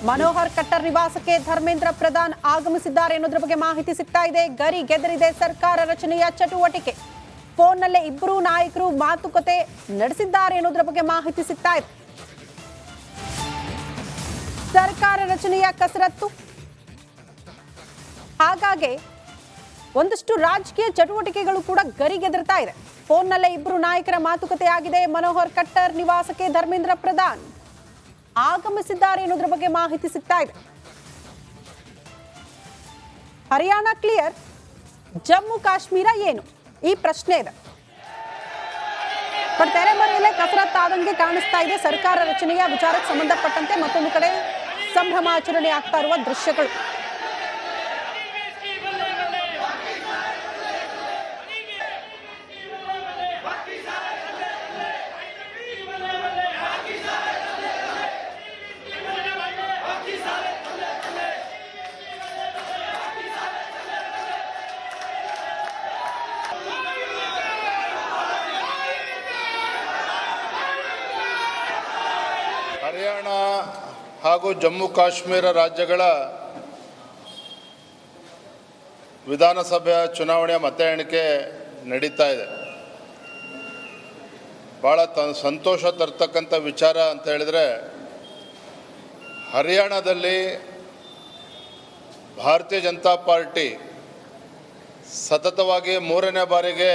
Manohar cutter ನಿವಾಸಕ್ಕೆ ಧರ್ಮೇಂದ್ರ ಪ್ರಧಾನ್ ಆಗಮಿಸಿದ್ದಾರೆ ಅನ್ನೋದ್ರ ಬಗ್ಗೆ ಮಾಹಿತಿ ಸಿಗ್ತಾ ಇದೆ. ಗರಿ ಗೆದರಿದೆ ಸರ್ಕಾರ ರಚನೆಯ ಚಟುವಟಿಕೆ. ಫೋನ್ನಲ್ಲೇ ಇಬ್ಬರು ನಾಯಕರು ಮಾತುಕತೆ ನಡೆಸಿದ್ದಾರೆ ಅನ್ನೋದ್ರ ಬಗ್ಗೆ ಮಾಹಿತಿ ಸಿಗ್ತಾ ಇದೆ. ಸರ್ಕಾರ ರಚನೆಯ ಕಸರತ್ತು, ಹಾಗಾಗಿ ಒಂದಷ್ಟು ರಾಜಕೀಯ ಚಟುವಟಿಕೆಗಳು ಕೂಡ ಗರಿಗೆದರ್ತಾ ಇದೆ. ಫೋನ್ನಲ್ಲೇ ಇಬ್ಬರು ನಾಯಕರ ಮಾತುಕತೆ ಆಗಿದೆ. ಮನೋಹರ್ ಕಟ್ಟರ್ ನಿವಾಸಕ್ಕೆ ಧರ್ಮೇಂದ್ರ ಪ್ರಧಾನ್ ಆಗಮಿಸಿದ್ದಾರೆ ಅನ್ನೋದ್ರ ಬಗ್ಗೆ ಮಾಹಿತಿ ಸಿಗ್ತಾ ಇದೆ. ಹರಿಯಾಣ ಕ್ಲಿಯರ್, ಜಮ್ಮು ಕಾಶ್ಮೀರ ಏನು, ಈ ಪ್ರಶ್ನೆ ಇದೆ. ಬಟ್ ತೆರೆಮರೆಯಲ್ಲೇ ಕಸರತ್ತಾದಂಗೆ ಕಾಣಿಸ್ತಾ ಇದೆ. ಸರ್ಕಾರ ರಚನೆಯ ವಿಚಾರಕ್ಕೆ ಸಂಬಂಧಪಟ್ಟಂತೆ ಮತ್ತೊಂದು ಕಡೆ ಸಂಭ್ರಮಾಚರಣೆ ಆಗ್ತಾ ಇರುವ ದೃಶ್ಯಗಳು. ಹರಿಯಾಣ ಹಾಗೂ ಜಮ್ಮು ಕಾಶ್ಮೀರ ರಾಜ್ಯಗಳ ವಿಧಾನಸಭೆಯ ಚುನಾವಣೆಯ ಮತ ಎಣಿಕೆ ನಡೀತಾ ಇದೆ. ಭಾಳ ಸಂತೋಷ ತರ್ತಕ್ಕಂಥ ವಿಚಾರ ಅಂತ ಹೇಳಿದರೆ, ಹರಿಯಾಣದಲ್ಲಿ ಭಾರತೀಯ ಜನತಾ ಪಾರ್ಟಿ ಸತತವಾಗಿ 3ನೇ ಬಾರಿಗೆ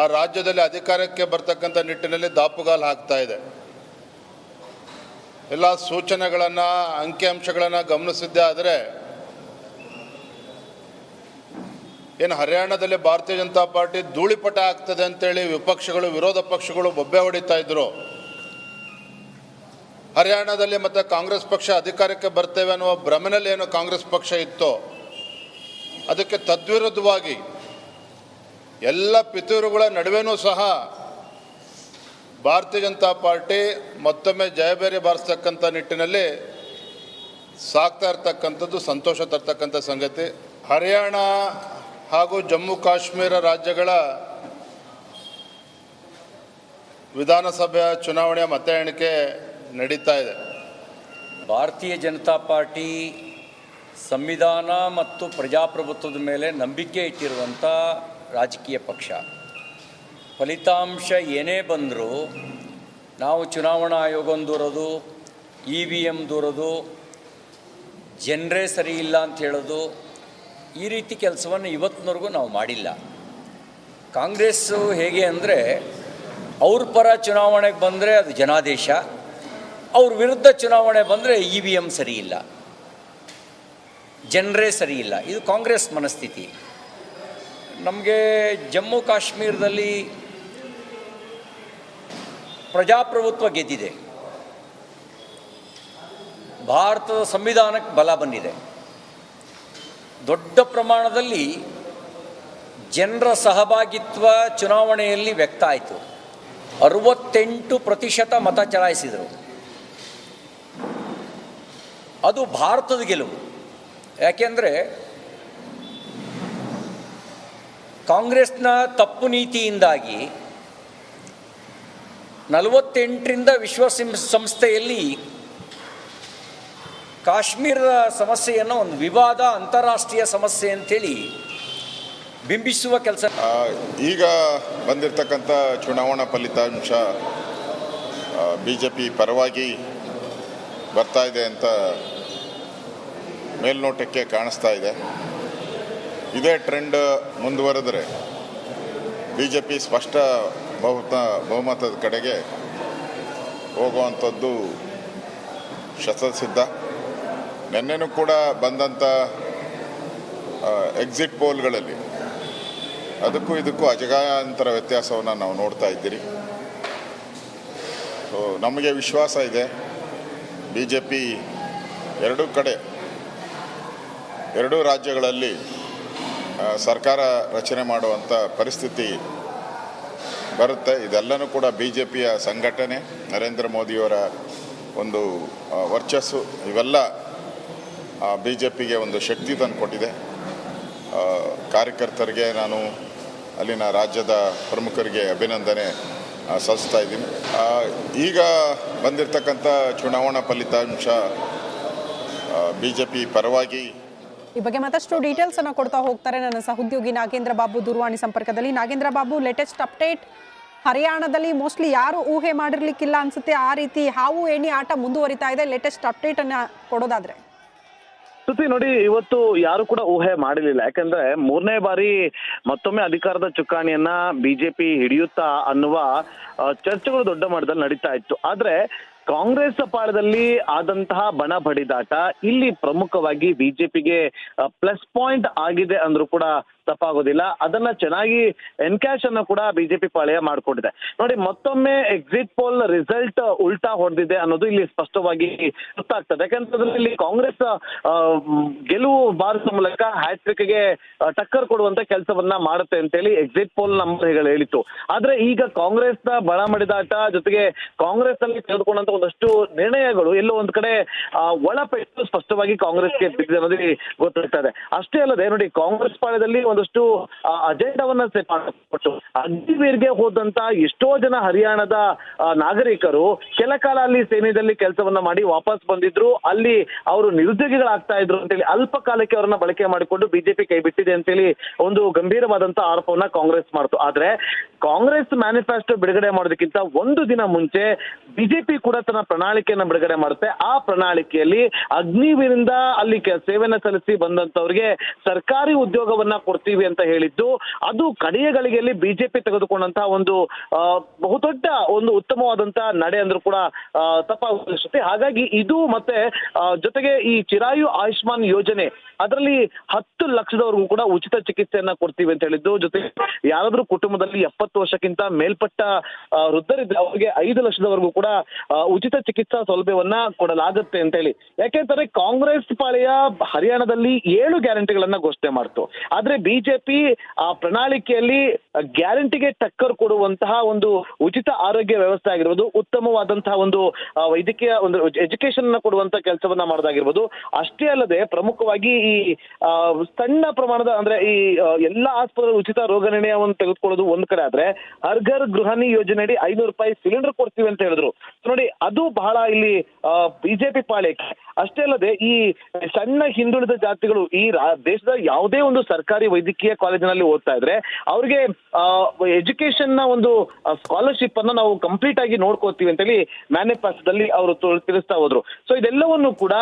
ಆ ರಾಜ್ಯದಲ್ಲಿ ಅಧಿಕಾರಕ್ಕೆ ಬರ್ತಕ್ಕಂಥ ನಿಟ್ಟಿನಲ್ಲಿ ದಾಪುಗಾಲು ಹಾಕ್ತಾ ಇದೆ. ಎಲ್ಲ ಸೂಚನೆಗಳನ್ನು, ಅಂಕಿಅಂಶಗಳನ್ನು ಗಮನಿಸಿದ್ದೇ ಆದರೆ ಏನು ಹರಿಯಾಣದಲ್ಲಿ ಭಾರತೀಯ ಜನತಾ ಪಾರ್ಟಿ ಧೂಳಿಪಟ ಆಗ್ತದೆ ಅಂತೇಳಿ ವಿಪಕ್ಷಗಳು, ವಿರೋಧ ಪಕ್ಷಗಳು ಬೊಬ್ಬೆ ಹೊಡಿತಾ ಇದ್ರು. ಹರಿಯಾಣದಲ್ಲಿ ಮತ್ತೆ ಕಾಂಗ್ರೆಸ್ ಪಕ್ಷ ಅಧಿಕಾರಕ್ಕೆ ಬರ್ತೇವೆ ಅನ್ನುವ ಭ್ರಮೆನಲ್ಲಿ ಏನು ಕಾಂಗ್ರೆಸ್ ಪಕ್ಷ ಇತ್ತೋ ಅದಕ್ಕೆ ತದ್ವಿರುದ್ಧವಾಗಿ ಎಲ್ಲ ಪಿತೂರುಗಳ ನಡುವೆನೂ ಸಹ ಭಾರತೀಯ ಜನತಾ ಪಾರ್ಟಿ ಮತ್ತೊಮ್ಮೆ ಜಯಬೇರಿ ಬಾರಿಸ್ತಕ್ಕಂಥ ನಿಟ್ಟಿನಲ್ಲಿ ಸಾಗ್ತಾ ಇರ್ತಕ್ಕಂಥದ್ದು ಸಂತೋಷ ತರ್ತಕ್ಕಂಥ ಸಂಗತಿ. ಹರಿಯಾಣ ಹಾಗೂ ಜಮ್ಮು ಕಾಶ್ಮೀರ ರಾಜ್ಯಗಳ ವಿಧಾನಸಭೆಯ ಚುನಾವಣೆಯ ಮತ ಎಣಿಕೆ ನಡೀತಾ ಇದೆ. ಭಾರತೀಯ ಜನತಾ ಪಾರ್ಟಿ ಸಂವಿಧಾನ ಮತ್ತು ಪ್ರಜಾಪ್ರಭುತ್ವದ ಮೇಲೆ ನಂಬಿಕೆ ಇಟ್ಟಿರುವಂಥ ರಾಜಕೀಯ ಪಕ್ಷ. ಫಲಿತಾಂಶ ಏನೇ ಬಂದರೂ ನಾವು ಚುನಾವಣಾ ಆಯೋಗವನ್ನು ದೂರೋದು, EVM ದೂರೋದು, ಜನರೇ ಸರಿ ಇಲ್ಲ ಅಂತ ಹೇಳೋದು, ಈ ರೀತಿ ಕೆಲಸವನ್ನು ಇವತ್ತಿನವರೆಗೂ ನಾವು ಮಾಡಿಲ್ಲ. ಕಾಂಗ್ರೆಸ್ಸು ಹೇಗೆ ಅಂದರೆ, ಅವ್ರ ಪರ ಚುನಾವಣೆಗೆ ಬಂದರೆ ಅದು ಜನಾದೇಶ, ಅವ್ರ ವಿರುದ್ಧ ಚುನಾವಣೆ ಬಂದರೆ EVM ಸರಿ ಇಲ್ಲ, ಜನರೇ ಸರಿ ಇಲ್ಲ. ಇದು ಕಾಂಗ್ರೆಸ್ ಮನಸ್ಥಿತಿ. ನಮಗೆ ಜಮ್ಮು ಕಾಶ್ಮೀರದಲ್ಲಿ ಪ್ರಜಾಪ್ರಭುತ್ವ ಗೆದ್ದಿದೆ, ಭಾರತದ ಸಂವಿಧಾನಕ್ಕೆ ಬಲ ಬಂದಿದೆ, ದೊಡ್ಡ ಪ್ರಮಾಣದಲ್ಲಿ ಜನರ ಸಹಭಾಗಿತ್ವ ಚುನಾವಣೆಯಲ್ಲಿ ವ್ಯಕ್ತ ಆಯಿತು. 68% ಮತ ಚಲಾಯಿಸಿದರು. ಅದು ಭಾರತದ ಗೆಲುವು. ಯಾಕೆಂದರೆ ಕಾಂಗ್ರೆಸ್ನ ತಪ್ಪು ನೀತಿಯಿಂದಾಗಿ 48ರಿಂದ ವಿಶ್ವಸಂಸ್ಥೆಯಲ್ಲಿ ಕಾಶ್ಮೀರದ ಸಮಸ್ಯೆಯನ್ನು ಒಂದು ವಿವಾದ, ಅಂತಾರಾಷ್ಟ್ರೀಯ ಸಮಸ್ಯೆ ಅಂಥೇಳಿ ಬಿಂಬಿಸುವ ಕೆಲಸ. ಈಗ ಬಂದಿರತಕ್ಕಂಥ ಚುನಾವಣಾ ಫಲಿತಾಂಶ BJP ಪರವಾಗಿ ಬರ್ತಾ ಇದೆ ಅಂತ ಮೇಲ್ನೋಟಕ್ಕೆ ಕಾಣಿಸ್ತಾ ಇದೆ. ಇದೇ ಟ್ರೆಂಡ್ ಮುಂದುವರೆದರೆ BJP ಸ್ಪಷ್ಟ ಬಹುಮತದ ಕಡೆಗೆ ಹೋಗುವಂಥದ್ದು ಶತಸಿದ್ಧ. ನಿನ್ನೆನೂ ಕೂಡ ಬಂದಂಥ ಎಕ್ಸಿಟ್ ಪೋಲ್ಗಳಲ್ಲಿ ಅದಕ್ಕೂ ಇದಕ್ಕೂ ಅಜಗಜಾಂತರ ವ್ಯತ್ಯಾಸವನ್ನು ನಾವು ನೋಡ್ತಾ ಇದ್ದೀರಿ. ಸೊ ನಮಗೆ ವಿಶ್ವಾಸ ಇದೆ, BJP ಎರಡೂ ಕಡೆ, ಎರಡೂ ರಾಜ್ಯಗಳಲ್ಲಿ ಸರ್ಕಾರ ರಚನೆ ಮಾಡುವಂಥ ಪರಿಸ್ಥಿತಿ ಬರುತ್ತೆ. ಇದೆಲ್ಲನೂ ಕೂಡ BJPಯ ಸಂಘಟನೆ, ನರೇಂದ್ರ ಮೋದಿಯವರ ಒಂದು ವರ್ಚಸ್ಸು, ಇವೆಲ್ಲ BJPಗೆ ಒಂದು ಶಕ್ತಿ ತಂದು ಕೊಟ್ಟಿದೆ. ಕಾರ್ಯಕರ್ತರಿಗೆ ನಾನು, ಅಲ್ಲಿನ ರಾಜ್ಯದ ಪ್ರಮುಖರಿಗೆ ಅಭಿನಂದನೆ ಸಲ್ಲಿಸ್ತಾ ಇದ್ದೀನಿ. ಈಗ ಬಂದಿರತಕ್ಕಂಥ ಚುನಾವಣಾ ಫಲಿತಾಂಶ BJP ಪರವಾಗಿ. ಈ ಬಗ್ಗೆ ಮತ್ತಷ್ಟು ಡೀಟೇಲ್ಸ್ ಅನ್ನು ಕೊಡ್ತಾ ಹೋಗ್ತಾರೆ ನನ್ನ ಸಹೋದ್ಯೋಗಿ ನಾಗೇಂದ್ರ ಬಾಬು ದೂರವಾಣಿ ಸಂಪರ್ಕದಲ್ಲಿ. ನಾಗೇಂದ್ರ ಬಾಬು, ಲೇಟೆಸ್ಟ್ ಅಪ್ಡೇಟ್ ಹರಿಯಾಣದಲ್ಲಿ ಮೋಸ್ಟ್ಲಿ ಯಾರು ಊಹೆ ಮಾಡಿರ್ಲಿಕ್ಕಿಲ್ಲ ಅನ್ಸುತ್ತೆ, ಆ ರೀತಿ ಹಾವು ಏಣಿ ಆಟ ಮುಂದುವರಿತಾ ಇದೆ. ಲೇಟೆಸ್ಟ್ ಅಪ್ಡೇಟ್ ಅನ್ನ ಕೊಡೋದಾದ್ರೆ ಸುದ್ದಿ ನೋಡಿ, ಇವತ್ತು ಯಾರು ಕೂಡ ಊಹೆ ಮಾಡಿರಲಿಲ್ಲ. ಯಾಕಂದ್ರೆ 3ನೇ ಬಾರಿ ಮತ್ತೊಮ್ಮೆ ಅಧಿಕಾರದ ಚುಕ್ಕಾಣಿಯನ್ನ ಬಿಜೆಪಿ ಹಿಡಿಯುತ್ತಾ ಅನ್ನುವ ಚರ್ಚೆಗಳು ದೊಡ್ಡ ಮಟ್ಟದಲ್ಲಿ ನಡೀತಾ ಇತ್ತು. ಆದ್ರೆ ಕಾಂಗ್ರೆಸ್ ಪಾಳದಲ್ಲಿ ಆದಂತಹ ಬಣ ಬಡಿದಾಟ ಇಲ್ಲಿ ಪ್ರಮುಖವಾಗಿ ಬಿಜೆಪಿಗೆ ಪ್ಲಸ್ ಪಾಯಿಂಟ್ ಆಗಿದೆ ಅಂದ್ರೂ ಕೂಡ ತಪ್ಪಾಗೋದಿಲ್ಲ. ಅದನ್ನ ಚೆನ್ನಾಗಿ ಎನ್ಕ್ಯಾಶ್ ಅನ್ನು ಕೂಡ ಬಿಜೆಪಿ ಪಾಳೆಯ ಮಾಡ್ಕೊಂಡಿದೆ. ನೋಡಿ, ಮತ್ತೊಮ್ಮೆ ಎಕ್ಸಿಟ್ ಪೋಲ್ ರಿಸಲ್ಟ್ ಉಲ್ಟಾ ಹೊಡೆದಿದೆ ಅನ್ನೋದು ಇಲ್ಲಿ ಸ್ಪಷ್ಟವಾಗಿ ಗೊತ್ತಾಗ್ತದೆ. ಯಾಕಂದ್ರೆ ಇಲ್ಲಿ ಕಾಂಗ್ರೆಸ್ ಗೆಲುವು ಬಾರಿಸುವ ಮೂಲಕ ಹ್ಯಾಟ್ರಿಕ್ಗೆ ಟಕ್ಕರ್ ಕೊಡುವಂತ ಕೆಲಸವನ್ನ ಮಾಡುತ್ತೆ ಅಂತೇಳಿ ಎಕ್ಸಿಟ್ ಪೋಲ್ ನಂಬರ್ಗಳು ಹೇಳಿತ್ತು. ಆದ್ರೆ ಈಗ ಕಾಂಗ್ರೆಸ್ನ ಬಣ ಮಡಿದಾಟ ಜೊತೆಗೆ ಕಾಂಗ್ರೆಸ್ ನಲ್ಲಿ ತೆಗೆದುಕೊಂಡಂತ ಒಂದಷ್ಟು ನಿರ್ಣಯಗಳು ಎಲ್ಲೋ ಒಂದ್ ಕಡೆ ಒಳಪೆಟ್ಟು ಸ್ಪಷ್ಟವಾಗಿ ಕಾಂಗ್ರೆಸ್ಗೆ ಬಿದ್ದಿದೆ ಅನ್ನೋದು ಗೊತ್ತಾಗ್ತಾ ಇದೆ. ಅಷ್ಟೇ ಅಲ್ಲದೆ ನೋಡಿ, ಕಾಂಗ್ರೆಸ್ ಪಾಳ್ಯದಲ್ಲಿ ಒಂದಷ್ಟು ಅಜೆಂಡಾವನ್ನ ಸೆಟ್ ಮಾಡಿಕೊಟ್ಟು ಅಗ್ನಿವೀರ್ಗೆ ಹೋದಂತ ಎಷ್ಟೋ ಜನ ಹರಿಯಾಣದ ನಾಗರಿಕರು ಕೆಲ ಕಾಲ ಅಲ್ಲಿ ಸೈನ್ಯದಲ್ಲಿ ಕೆಲಸವನ್ನ ಮಾಡಿ ವಾಪಸ್ ಬಂದಿದ್ರು. ಅಲ್ಲಿ ಅವರು ನಿರುದ್ಯೋಗಿಗಳಾಗ್ತಾ ಇದ್ರು ಅಂತೇಳಿ ಅಲ್ಪ ಕಾಲಕ್ಕೆ ಅವರನ್ನ ಬಳಕೆ ಮಾಡಿಕೊಂಡು ಬಿಜೆಪಿ ಕೈ ಬಿಟ್ಟಿದೆ ಅಂತೇಳಿ ಒಂದು ಗಂಭೀರವಾದಂತ ಆರೋಪವನ್ನ ಕಾಂಗ್ರೆಸ್ ಮಾಡ್ತು. ಆದ್ರೆ ಕಾಂಗ್ರೆಸ್ ಮ್ಯಾನಿಫೆಸ್ಟೋ ಬಿಡುಗಡೆ ಮಾಡೋದಕ್ಕಿಂತ ಒಂದು ದಿನ ಮುಂಚೆ ಬಿಜೆಪಿ ಕೂಡ ತನ್ನ ಪ್ರಣಾಳಿಕೆಯನ್ನ ಬಿಡುಗಡೆ ಮಾಡುತ್ತೆ. ಆ ಪ್ರಣಾಳಿಕೆಯಲ್ಲಿ ಅಗ್ನಿವೀರಿಂದ ಅಲ್ಲಿ ಸೇವೆಯನ್ನ ಸಲ್ಲಿಸಿ ಬಂದಂತವ್ರಿಗೆ ಸರ್ಕಾರಿ ಉದ್ಯೋಗವನ್ನ ಕೊಡ್ತೀವಿ ಅಂತ ಹೇಳಿದ್ದು, ಅದು ಕಡೆಯ ಗಳಿಗೆಯಲ್ಲಿ ಬಿಜೆಪಿ ತೆಗೆದುಕೊಂಡಂತಹ ಒಂದು ಬಹುದೊಡ್ಡ ಒಂದು ಉತ್ತಮವಾದಂತಹ ನಡೆ ಅಂದ್ರೂ ಕೂಡ ತಪ್ಪಾಗುತ್ತೆ. ಹಾಗಾಗಿ ಇದು ಮತ್ತೆ ಜೊತೆಗೆ ಈ ಚಿರಾಯು ಆಯುಷ್ಮಾನ್ ಯೋಜನೆ ಅದರಲ್ಲಿ 10 ಲಕ್ಷದವರೆಗೂ ಕೂಡ ಉಚಿತ ಚಿಕಿತ್ಸೆಯನ್ನ ಕೊಡ್ತೀವಿ ಅಂತ ಹೇಳಿದ್ದು. ಜೊತೆಗೆ ಯಾರಾದ್ರೂ ಕುಟುಂಬದಲ್ಲಿ 70 ವರ್ಷಕ್ಕಿಂತ ಮೇಲ್ಪಟ್ಟ ವೃದ್ಧರಿದ್ರೆ ಅವರಿಗೆ 5 ಲಕ್ಷದವರೆಗೂ ಕೂಡ ಉಚಿತ ಚಿಕಿತ್ಸಾ ಸೌಲಭ್ಯವನ್ನ ಕೊಡಲಾಗುತ್ತೆ ಅಂತ ಹೇಳಿ. ಯಾಕೆಂದ್ರೆ ಕಾಂಗ್ರೆಸ್ ಪಾಳೆಯ ಹರಿಯಾಣದಲ್ಲಿ 7 ಗ್ಯಾರಂಟಿಗಳನ್ನ ಘೋಷಣೆ ಮಾಡ್ತು. ಆದ್ರೆ ಬಿಜೆಪಿ ಆ ಪ್ರಣಾಳಿಕೆಯಲ್ಲಿ ಗ್ಯಾರಂಟಿಗೆ ಟಕ್ಕರ್ ಕೊಡುವಂತಹ ಒಂದು ಉಚಿತ ಆರೋಗ್ಯ ವ್ಯವಸ್ಥೆ ಆಗಿರ್ಬೋದು, ಉತ್ತಮವಾದಂತಹ ಒಂದು ವೈದ್ಯಕೀಯ ಒಂದು ಎಜುಕೇಶನ್ ಕೊಡುವಂತ ಕೆಲಸವನ್ನ ಮಾಡೋದಾಗಿರ್ಬೋದು. ಅಷ್ಟೇ ಅಲ್ಲದೆ ಪ್ರಮುಖವಾಗಿ ಈ ಸಣ್ಣ ಪ್ರಮಾಣದ ಅಂದ್ರೆ ಈ ಎಲ್ಲಾ ಆಸ್ಪತ್ರೆ ಉಚಿತ ರೋಗ ನಿರ್ಣಯವನ್ನು ತೆಗೆದುಕೊಳ್ಳೋದು ಒಂದ್ ಕಡೆ ಆದ್ರೆ ಹರ್ ಘರ್ ಗೃಹಿಣಿ ಯೋಜನೆಯಡಿ 500 ರೂಪಾಯಿ ಸಿಲಿಂಡರ್ ಕೊಡ್ತೀವಿ ಅಂತ ಹೇಳಿದ್ರು. ನೋಡಿ, ಅದು ಬಹಳ ಇಲ್ಲಿ ಬಿಜೆಪಿ ಪಾಳ್ಯಕ್ಕೆ. ಅಷ್ಟೇ ಅಲ್ಲದೆ ಈ ಸಣ್ಣ ಹಿಂದುಳಿದ ಜಾತಿಗಳು ಈ ದೇಶದ ಯಾವುದೇ ಒಂದು ಸರ್ಕಾರಿ ವೈದ್ಯಕೀಯ ಕಾಲೇಜಿನಲ್ಲಿ ಓದ್ತಾ ಇದ್ರೆ ಅವ್ರಿಗೆ ಎಜುಕೇಶನ್ ನ ಒಂದು ಸ್ಕಾಲರ್ಶಿಪ್ ಅನ್ನ ನಾವು ಕಂಪ್ಲೀಟ್ ಆಗಿ ನೋಡ್ಕೋತೀವಿ ಅಂತೇಳಿ ಮ್ಯಾನಿಫೆಸ್ಟೋದಲ್ಲಿ ಅವರು ತಿಳಿಸ್ತಾ ಹೋದ್ರು. ಸೊ ಇದೆಲ್ಲವನ್ನು ಕೂಡ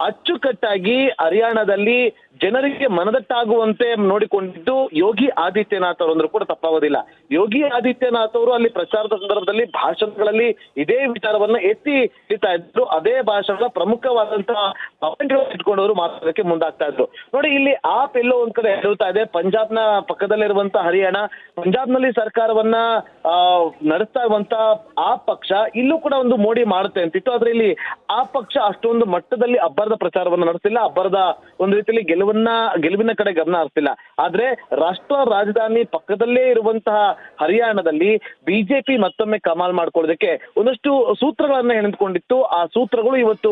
ಅಚ್ಚುಕಟ್ಟಾಗಿ ಹರಿಯಾಣದಲ್ಲಿ ಜನರಿಗೆ ಮನದಟ್ಟಾಗುವಂತೆ ನೋಡಿಕೊಂಡಿದ್ದು ಯೋಗಿ ಆದಿತ್ಯನಾಥ್ ಅವರು ಅಂದ್ರೂ ಕೂಡ ತಪ್ಪಾಗೋದಿಲ್ಲ. ಯೋಗಿ ಆದಿತ್ಯನಾಥ್ ಅವರು ಅಲ್ಲಿ ಪ್ರಚಾರದ ಸಂದರ್ಭದಲ್ಲಿ ಭಾಷಣಗಳಲ್ಲಿ ಇದೇ ವಿಚಾರವನ್ನ ಎತ್ತಿ ಹಿಡಿತಾ ಇದ್ರು. ಅದೇ ಭಾಷಣದ ಪ್ರಮುಖವಾದಂತಹ ಪಾಯಿಂಟ್ಗಳು ಇಟ್ಕೊಂಡವರು ಮಾತಾಡೋದಕ್ಕೆ ಮುಂದಾಗ್ತಾ ಇದ್ರು. ನೋಡಿ, ಇಲ್ಲಿ ಆಪ್ ಎಲ್ಲೋ ಒಂದ್ ಕಡೆ ಹೇಳ್ತಾ ಇದೆ, ಪಂಜಾಬ್ನ ಪಕ್ಕದಲ್ಲಿರುವಂತಹ ಹರಿಯಾಣ, ಪಂಜಾಬ್ನಲ್ಲಿ ಸರ್ಕಾರವನ್ನ ನಡೆಸ್ತಾ ಇರುವಂತ ಆ ಪಕ್ಷ ಇಲ್ಲೂ ಕೂಡ ಒಂದು ಮೋಡಿ ಮಾಡುತ್ತೆ ಅಂತಿತ್ತು. ಆದ್ರೆ ಇಲ್ಲಿ ಆ ಪಕ್ಷ ಅಷ್ಟೊಂದು ಮಟ್ಟದಲ್ಲಿ ಅಬ್ಬರದ ಪ್ರಚಾರವನ್ನ ನಡೆಸಿಲ್ಲ, ಅಬ್ಬರದ ಒಂದು ರೀತಿಯಲ್ಲಿ ಗೆಲುವಿನ ಕಡೆ ಗಮನ ಹರಿಸಿಲ್ಲ. ಆದ್ರೆ ರಾಷ್ಟ್ರ ರಾಜಧಾನಿ ಪಕ್ಕದಲ್ಲೇ ಇರುವಂತಹ ಹರಿಯಾಣದಲ್ಲಿ ಬಿಜೆಪಿ ಮತ್ತೊಮ್ಮೆ ಕಮಾಲ್ ಮಾಡ್ಕೊಳ್ಳೋದಕ್ಕೆ ಒಂದಷ್ಟು ಸೂತ್ರಗಳನ್ನ ಹೆಣೆದುಕೊಂಡಿತ್ತು. ಆ ಸೂತ್ರಗಳು ಇವತ್ತು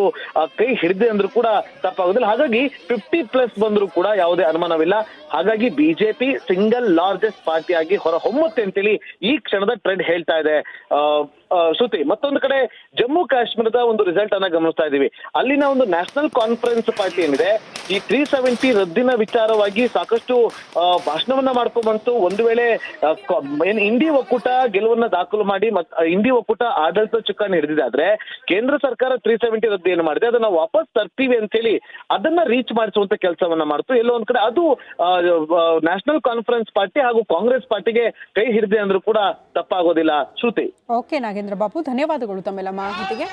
ಕೈ ಹಿಡಿದೆ ಅಂದ್ರೂ ಕೂಡ ತಪ್ಪಾಗೋದಿಲ್ಲ. ಹಾಗಾಗಿ 50+ ಬಂದ್ರೂ ಕೂಡ ಯಾವುದೇ ಅನುಮಾನವಿಲ್ಲ. ಹಾಗಾಗಿ ಬಿಜೆಪಿ ಸಿಂಗಲ್ ಲಾರ್ಜೆಸ್ಟ್ ಪಾರ್ಟಿ ಆಗಿ ಹೊರ ಹೊಮ್ಮುತ್ತೆ ಅಂತೇಳಿ ಈ ಕ್ಷಣದ ಟ್ರೆಂಡ್ ಹೇಳ್ತಾ ಇದೆ. ಶ್ರುತಿ, ಮತ್ತೊಂದು ಕಡೆ ಜಮ್ಮು ಕಾಶ್ಮೀರದ ಒಂದು ರಿಸಲ್ಟ್ ಅನ್ನ ಗಮನಿಸ್ತಾ ಇದೀವಿ. ಅಲ್ಲಿನ ಒಂದು ನ್ಯಾಷನಲ್ ಕಾನ್ಫರೆನ್ಸ್ ಪಾರ್ಟಿ ಏನಿದೆ, ಈ 370 ರದ್ದಿನ ವಿಚಾರವಾಗಿ ಸಾಕಷ್ಟು ಭಾಷಣವನ್ನ ಮಾಡ್ಕೊಂಡ್ಬಂತು. ಒಂದು ವೇಳೆ ಇಂಡಿ ಒಕ್ಕೂಟ ಗೆಲುವನ್ನ ದಾಖಲು ಮಾಡಿ ಇಂಡಿ ಒಕ್ಕೂಟ ಆಡಳಿತ ಚುಕ್ಕಾಣಿ ಹಿಡಿದಿದೆ, ಕೇಂದ್ರ ಸರ್ಕಾರ 370 ರದ್ದು ಏನು ಮಾಡಿದೆ ಅದನ್ನ ವಾಪಸ್ ತರ್ತೀವಿ ಅಂತ ಹೇಳಿ ಅದನ್ನ ರೀಚ್ ಮಾಡಿಸುವಂತ ಕೆಲಸವನ್ನ ಮಾಡ್ತು. ಎಲ್ಲೋ ಒಂದ್ ಕಡೆ ಅದು ನ್ಯಾಷನಲ್ ಕಾನ್ಫರೆನ್ಸ್ ಪಾರ್ಟಿ ಹಾಗೂ ಕಾಂಗ್ರೆಸ್ ಪಾರ್ಟಿಗೆ ಕೈ ಹಿಡಿದೆ ಅಂದ್ರೂ ಕೂಡ ತಪ್ಪಾಗೋದಿಲ್ಲ. ಶ್ರುತಿ. ಓಕೆ ನಾಗೇಂದ್ರ ಬಾಬು, ಧನ್ಯವಾದಗಳು ತಮ್ಮೆಲ್ಲ ಮಾಹಿತಿಗೆ.